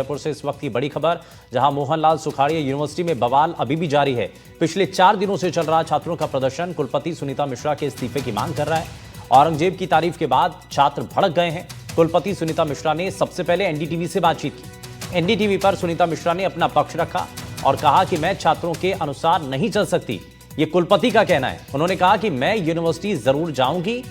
जयपुर से इस वक्त की बड़ी खबर, जहां मोहनलाल सुखाड़िया यूनिवर्सिटी में बवाल अभी भी जारी है। पिछले 4 दिनों से चल रहा छात्रों का प्रदर्शन कुलपति सुनीता मिश्रा के इस्तीफे की मांग कर रहा है। औरंगजेब की तारीफ के बाद छात्र भड़क गए हैं। कुलपति सुनीता मिश्रा ने सबसे पहले एनडीटीवी से बातचीत की। एनडीटीवी पर सुनीता मिश्रा ने अपना पक्ष रखा और कहा कि मैं छात्रों के अनुसार नहीं चल सकती, ये कुलपति का कहना है। उन्होंने कहा कि मैं यूनिवर्सिटी जरूर जाऊंगी,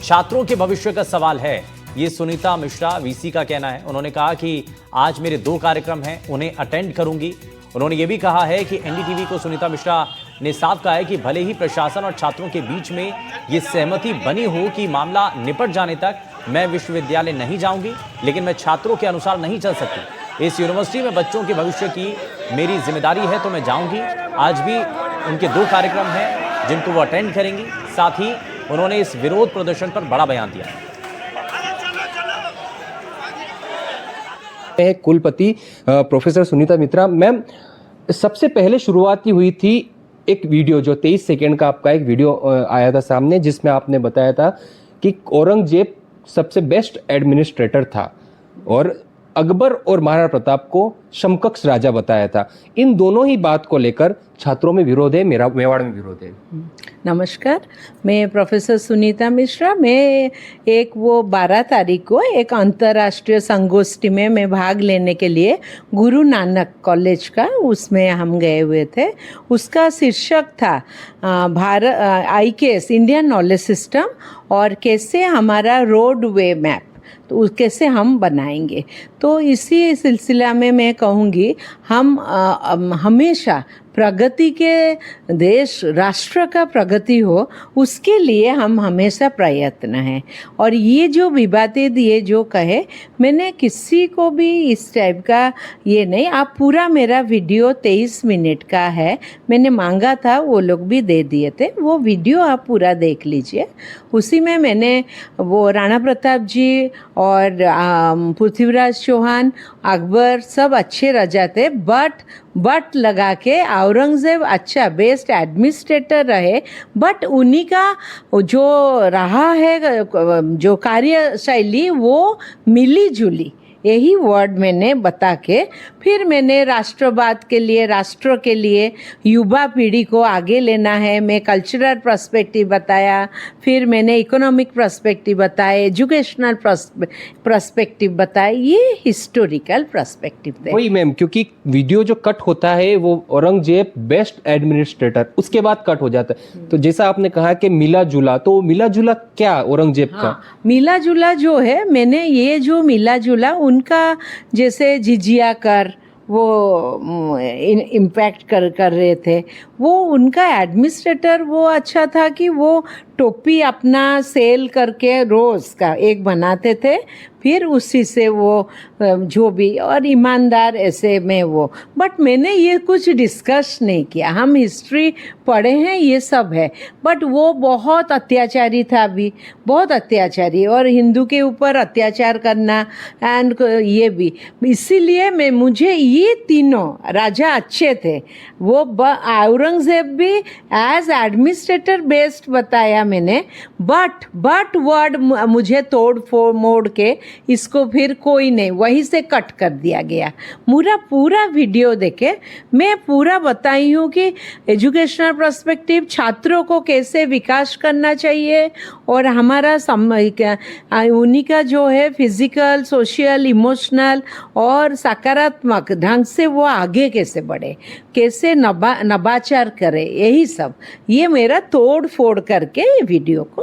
छात्रों के भविष्य का सवाल है, ये सुनीता मिश्रा वीसी का कहना है। उन्होंने कहा कि आज मेरे 2 कार्यक्रम हैं, उन्हें अटेंड करूंगी। उन्होंने ये भी कहा है कि एनडीटीवी को सुनीता मिश्रा ने साफ कहा है कि भले ही प्रशासन और छात्रों के बीच में ये सहमति बनी हो कि मामला निपट जाने तक मैं विश्वविद्यालय नहीं जाऊंगी, लेकिन मैं छात्रों के अनुसार नहीं चल सकती। इस यूनिवर्सिटी में बच्चों के भविष्य की मेरी जिम्मेदारी है, तो मैं जाऊंगी। आज भी उनके 2 कार्यक्रम हैं जिनको वो अटेंड करेंगी। साथ ही उन्होंने इस विरोध प्रदर्शन पर बड़ा बयान दिया। कुलपति प्रोफेसर सुनीता मिश्रा मैम, सबसे पहले शुरुआत ही हुई थी एक वीडियो, जो 23 सेकंड का आपका एक वीडियो आया था सामने, जिसमें आपने बताया था कि औरंगजेब सबसे बेस्ट एडमिनिस्ट्रेटर था और अकबर और महाराणा प्रताप को समकक्ष राजा बताया था। इन दोनों ही बात को लेकर छात्रों में विरोध है, मेवाड़ में विरोध है। नमस्कार, मैं प्रोफेसर सुनीता मिश्रा। मैं 12 तारीख को एक अंतर्राष्ट्रीय संगोष्ठी में मैं भाग लेने के लिए गुरु नानक कॉलेज का, उसमें हम गए हुए थे। उसका शीर्षक था Bharat IKS Indian knowledge system और कैसे हमारा रोड वे मैप, तो कैसे हम बनाएंगे। तो इसी सिलसिला में मैं कहूँगी, हम हमेशा प्रगति के देश, राष्ट्र का प्रगति हो, उसके लिए हम हमेशा प्रयत्न हैं। और ये जो विवादित, ये जो कहे, मैंने किसी को भी इस टाइप का ये नहीं। आप पूरा मेरा वीडियो 23 मिनट का है, मैंने मांगा था, वो लोग भी दे दिए थे। वो वीडियो आप पूरा देख लीजिए। उसी में मैंने वो राणा प्रताप जी और पृथ्वीराज चौहान, अकबर सब अच्छे राजा थे, बट लगा के औरंगजेब अच्छा बेस्ट एडमिनिस्ट्रेटर रहे, बट उन्हीं का जो रहा है, जो कार्यशैली वो मिली जुली, यही वर्ड मैंने बता के फिर मैंने राष्ट्रवाद के लिए, राष्ट्र के लिए युवा पीढ़ी को आगे लेना है। मैं कल्चरल पर्सपेक्टिव बताया, फिर मैंने इकोनॉमिक पर्सपेक्टिव बताया, एजुकेशनल पर्सपेक्टिव बताया, ये हिस्टोरिकल पर्सपेक्टिव थे। वही मैम, क्योंकि वीडियो जो कट होता है वो औरंगजेब बेस्ट एडमिनिस्ट्रेटर, उसके बाद कट हो जाता है। तो जैसा आपने कहा कि मिला जुला, तो मिला जुला क्या औरंगजेब का? मिला जुला जो है, मैंने ये जो मिला जुला उनका, जैसे जिजिया कर वो इम्पैक्ट कर रहे थे, वो उनका एडमिनिस्ट्रेटर वो अच्छा था कि वो टोपी अपना सेल करके रोज़ का एक बनाते थे, फिर उसी से वो जो भी, और ईमानदार ऐसे में वो। बट मैंने ये कुछ डिस्कस नहीं किया। हम हिस्ट्री पढ़े हैं, ये सब है, बट वो बहुत अत्याचारी था भी, बहुत अत्याचारी, और हिंदू के ऊपर अत्याचार करना एंड ये भी। इसीलिए मुझे ये तीनों राजा अच्छे थे। वो औरंगजेब भी एज एडमिनिस्ट्रेटर बेस्ट बताया मैंने, बट वर्ड मुझे तोड़ फोड़ मोड़ के इसको फिर कोई नहीं, वहीं से कट कर दिया गया। पूरा वीडियो देखे मैं पूरा बताई हूँ कि एजुकेशनल पर्सपेक्टिव, छात्रों को कैसे विकास करना चाहिए, और हमारा उन्हीं का जो है फिजिकल, सोशल, इमोशनल और सकारात्मक ढंग से वो आगे कैसे बढ़े, कैसे नवाचार करे, यही सब ये मेरा तोड़ फोड़ करके वीडियो को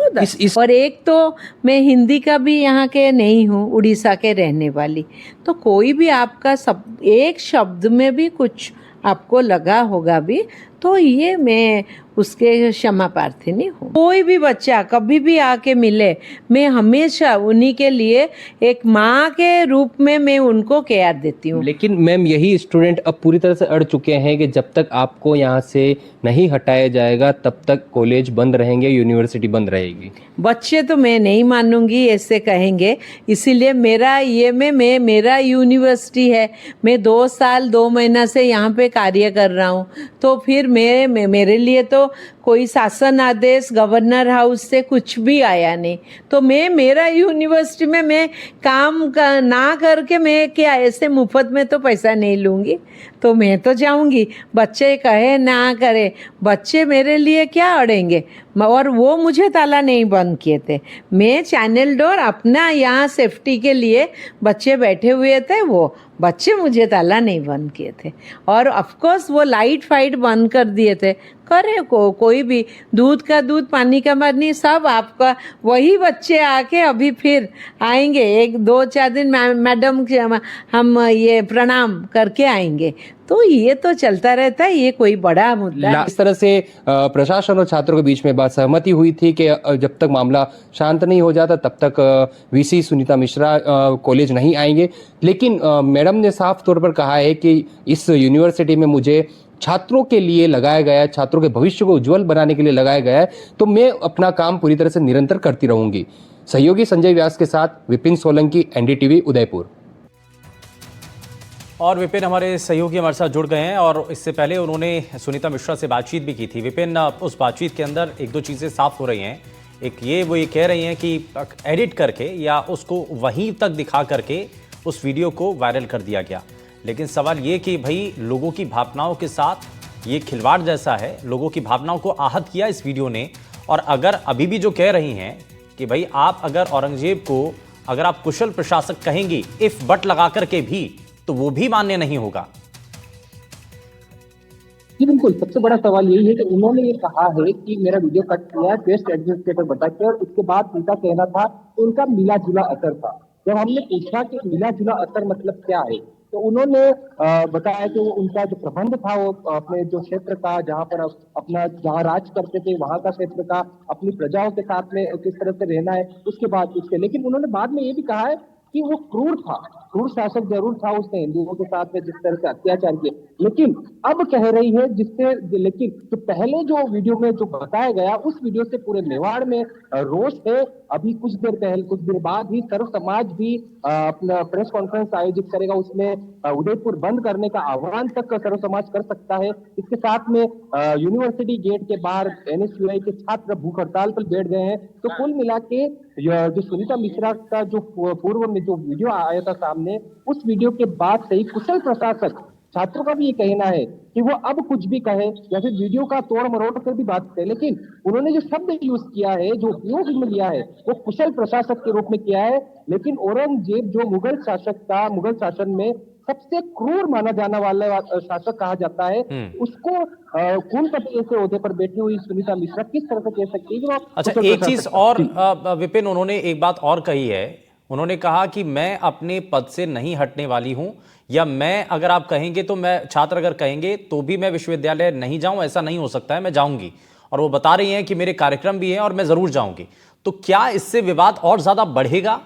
और एक तो मैं हिंदी का भी यहाँ के नहीं हूँ, उड़ीसा के रहने वाली, तो कोई भी आपका एक शब्द में भी कुछ आपको लगा होगा भी, तो ये मैं उसके क्षमा प्रार्थी हूँ। कोई भी बच्चा कभी भी आके मिले, मैं हमेशा उन्हीं के लिए एक माँ के रूप में मैं उनको केयर देती हूँ। लेकिन मैम, यही स्टूडेंट अब पूरी तरह से अड़ चुके हैं कि जब तक आपको यहाँ से नहीं हटाया जाएगा तब तक कॉलेज बंद रहेंगे, यूनिवर्सिटी बंद रहेगी। बच्चे तो मैं नहीं मानूंगी ऐसे कहेंगे, इसीलिए मेरा यूनिवर्सिटी है, मैं 2 साल 2 महीना से यहाँ पे कार्य कर रहा हूँ, तो फिर मेरे लिए तो कोई शासन आदेश गवर्नर हाउस से कुछ भी आया नहीं। तो मैं मेरा यूनिवर्सिटी में मैं ना करके मैं क्या ऐसे मुफ्त में तो पैसा नहीं लूँगी, तो मैं तो जाऊँगी। बच्चे कहे ना करे, बच्चे मेरे लिए क्या अड़ेंगे। और वो मुझे ताला नहीं बंद किए थे। मैं चैनल डोर अपना यहाँ सेफ्टी के लिए बच्चे बैठे हुए थे, वो बच्चे मुझे ताला नहीं बंद किए थे। और ऑफ कोर्स वो लाइट फाइट बंद कर दिए थे। करे कोई भी दूध का दूध पानी का पानी सब आपका। वही बच्चे आके अभी फिर आएंगे 1-2-4 दिन मैडम हम ये प्रणाम करके आएंगे। तो ये तो चलता रहता है, ये कोई बड़ा मुद्दा नहीं। इस तरह से प्रशासन और छात्रों के बीच में बात सहमति हुई थी कि जब तक मामला शांत नहीं हो जाता तब तक वीसी सुनीता मिश्रा कॉलेज नहीं आएंगे। लेकिन मैडम ने साफ तौर पर कहा है कि इस यूनिवर्सिटी में मुझे छात्रों के लिए लगाया गया है, छात्रों के भविष्य को उज्जवल बनाने के लिए लगाया गया है, तो मैं अपना काम पूरी तरह से निरंतर करती रहूंगी। सहयोगी संजय व्यास के साथ विपिन सोलंकी, एनडीटीवी उदयपुर। और विपिन हमारे सहयोगी हमारे साथ जुड़ गए हैं और इससे पहले उन्होंने सुनीता मिश्रा से बातचीत भी की थी। विपिन, उस बातचीत के अंदर 1-2 चीज़ें साफ हो रही हैं। एक वो ये कह रही हैं कि एडिट करके या उसको वहीं तक दिखा करके उस वीडियो को वायरल कर दिया गया। लेकिन सवाल ये कि भाई लोगों की भावनाओं के साथ ये खिलवाड़ जैसा है, लोगों की भावनाओं को आहत किया इस वीडियो ने। और अगर अभी भी जो कह रही हैं कि भाई आप अगर औरंगजेब को अगर आप कुशल प्रशासक कहेंगी इफ बट लगा करके भी, तो वो भी मान्य नहीं होगा। जी बिल्कुल, सबसे बड़ा सवाल यही है कि उन्होंने ये कहा है कि मेरा वीडियो कट किया है बेस्ट एडमिनिस्ट्रेटर बता के, और उसके बाद उनका कहना था कि उनका मिला जुला असर था। जब हमने पूछा कि मिला जुला असर मतलब क्या है, तो उन्होंने बताया कि वो उनका जो प्रबंध था वो अपने जो क्षेत्र का, जहाँ पर अपना जहाँ राज करते थे वहां का क्षेत्र का, अपनी प्रजाओं के साथ में किस तरह से रहना है, उसके बाद उसके। लेकिन उन्होंने बाद में ये भी कहा है कि वो क्रूर था, क्रूर शासक जरूर था, उसने हिंदुओं के साथ में जिस तरह से अत्याचार किए। लेकिन अब कह रही है लेकिन तो पहले जो वीडियो में जो बताया गया, उस वीडियो से पूरे मेवाड़ में रोष है। अभी कुछ देर बाद ही सर्व समाज भी अपना प्रेस कॉन्फ्रेंस आयोजित करेगा, उसमें उदयपुर बंद करने का आह्वान तक सर्व समाज कर सकता है। इसके साथ में यूनिवर्सिटी गेट के बाहर NSUI के छात्र भूख हड़ताल पर बैठ गए हैं। तो कुल मिला के जो सुनीता मिश्रा का जो पूर्व में जो वीडियो आया था सामने, उस वीडियो के बाद से ही कुशल प्रशासक छात्रों का भी ये कहना है कि वो अब कुछ भी कहे या फिर वीडियो का तोड़ मरोड़ कर भी बात करें, लेकिन उन्होंने जो शब्द यूज किया है, जो उपयोग में लिया है, वो कुशल प्रशासक के रूप में किया है। लेकिन औरंगजेब जो मुगल शासक था, मुगल शासन में सबसे क्रूर माना जाने वाला शासक कहा जाता है, उसको कुलपति ऐसे ओहदे पर बैठी हुई सुनीता मिश्रा किस तरह से कह सकती है कि वो अच्छा, एक चीज और विपिन, उन्होंने एक बात और कही है। उन्होंने कहा कि मैं अपने पद से नहीं हटने वाली हूं, या मैं अगर आप कहेंगे तो मैं छात्र अगर कहेंगे तो भी मैं विश्वविद्यालय नहीं जाऊं, ऐसा नहीं हो सकता है, मैं जाऊंगी। और वो बता रही हैं कि मेरे कार्यक्रम भी हैं और मैं जरूर जाऊंगी। तो क्या इससे विवाद और ज्यादा बढ़ेगा?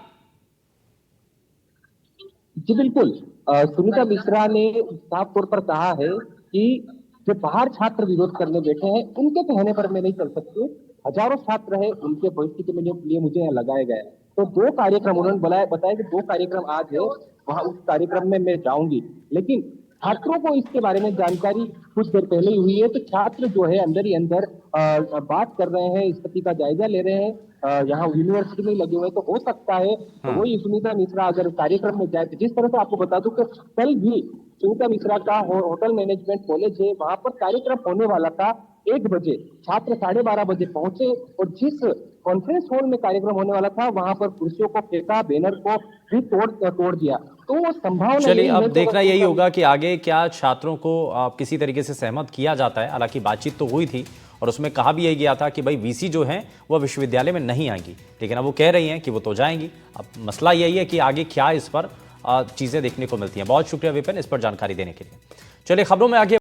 जी बिल्कुल, सुनीता मिश्रा ने साफ तौर पर कहा है कि जो बाहर छात्र विरोध करने बैठे हैं उनके कहने पर मैं नहीं चल सकती। हजारों छात्र हैं, उनके भविष्य के लिए मुझे यहाँ लगाया गया है। तो 2 कार्यक्रम उन्होंने बताया कि 2 कार्यक्रम आज है, वहां उस कार्यक्रम में मैं जाऊंगी। लेकिन छात्रों को इसके बारे में जानकारी कुछ देर पहले ही हुई है, तो छात्र जो है अंदर ही अंदर बात कर रहे हैं, स्थिति का जायजा ले रहे हैं। यहाँ यूनिवर्सिटी में लगे हुए, तो हो सकता है तो वही सुनीता मिश्रा अगर कार्यक्रम में जाए, तो जिस तरह से आपको बता दूं कि कल भी सुनीता मिश्रा का होटल मैनेजमेंट कॉलेज है, वहां पर कार्यक्रम होने वाला था 1 बजे, छात्र 12:30 बजे पहुंचे और जिस कॉन्फ्रेंस हॉल में कार्यक्रम होने वाला था वहां पर कुर्सियों को फेंका, बैनर को भी तोड़ दिया। तो संभावना चलिए अब देखना यही होगा कि आगे क्या छात्रों को किसी तरीके से सहमत किया जाता है। हालांकि बातचीत तो हुई थी और उसमें कहा भी यही गया था कि भाई वीसी जो हैं वह विश्वविद्यालय में नहीं आएंगी, लेकिन अब वो कह रही हैं कि वो तो जाएंगी। अब मसला यही है कि आगे क्या इस पर चीजें देखने को मिलती हैं। बहुत शुक्रिया विपिन इस पर जानकारी देने के लिए। चलिए खबरों में आगे